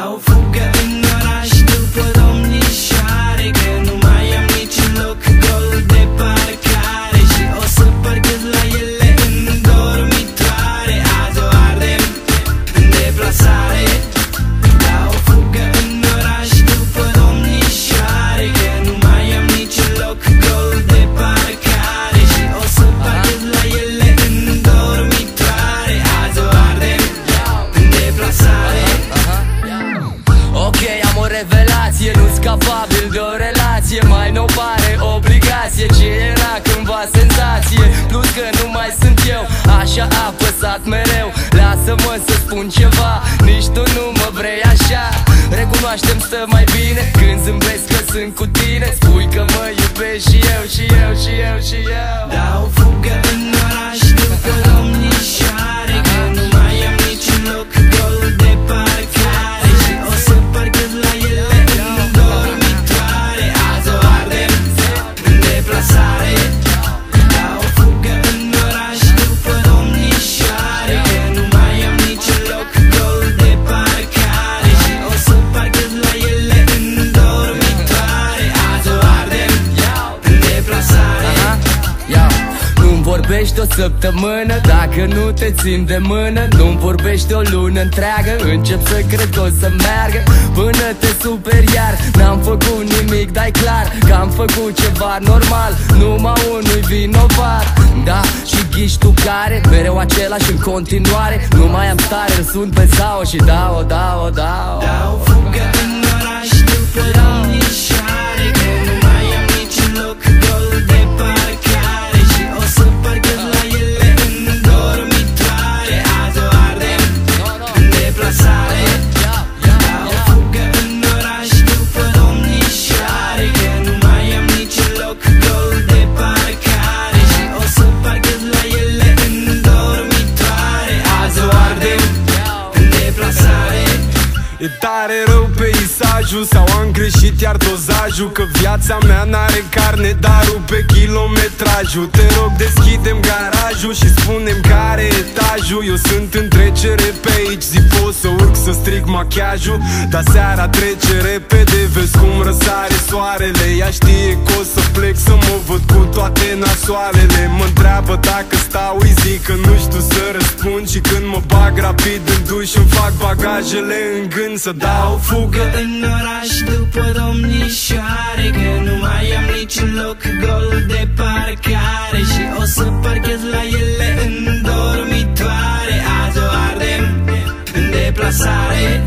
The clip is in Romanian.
Dau fugă în oraș după domnișoare, că nu mai am niciun loc gol de parcare. Și o să parchez la ele în dormitoare. Azi o ardem în deplasare. Dau fugă în oraș după domnișoare, că nu mai am niciun loc gol de parcare. Și o să parchez la ele în dormitoare. Azi o ardem în deplasare. Ok, am o revelație, nu-s capabil de o relație. Mai nou pare obligație ce era cândva senzație. Plus că nu mai sunt eu, așa a apăsat mereu. Lasă-mă să spun ceva, nici tu nu mă vrei așa. Recunoaștem stă mai bine când zâmbesc că sunt cu tine. Spui că mă iubești și eu, și eu, și eu, și eu. Dau fugă în oraș după domnișoare, că nu mai am niciun loc gol de parcare. Și o să parchez la ele în dormitoare. Azi o ardem în deplasare. Dau fugă în oraș după domnișoare, că nu mai am niciun loc gol de parcare. Și o să parchez la ele în dormitoare. Azi o ardem în deplasare. Nu-mi vorbești o săptămână dacă nu te țin de mână. Nu-mi vorbești o lună întreagă, încep să cred că o să meargă până te superi iar. N-am făcut nimic, dai clar că am făcut ceva normal. Numai unul vinovat, da, și ghiși tu care? Mereu același în continuare. Nu mai am stare, îl sun pe Zao și dau. Dau fugă în oraș după domnișoare, că nu mai am niciun loc gol de parcare. Și o să parchez la ele în dormitoare. Azi o ardem în deplasare. Dau fugă în oraș după domnișoare, că nu mai am niciun loc gol de parcare. Și o să parchez la ele în dormitoare. Azi o ardem în deplasare. E tare rău peisajul sau am greșit iar dozajul, că viața mea n-are carne, dar rupe kilometrajul. Te rog, deschidem garajul și spunem care e etajul. Eu sunt în trecere pe aici, zi pot să urc să stric machiajul, dar seara trece repede, vezi cum răsare soarele. Ea știe că o să plec să mă văd cu toate nasoalele. Mă întreabă dacă stau, îi zic că nu știu să răspund. Și când mă bag rapid în duș îmi fac bagajele în gând să dau fugă în oraș după domnișoare, că nu mai am niciun loc gol de parcare. Și o să parchez la ele în dormitoare. Azi o ardem în deplasare.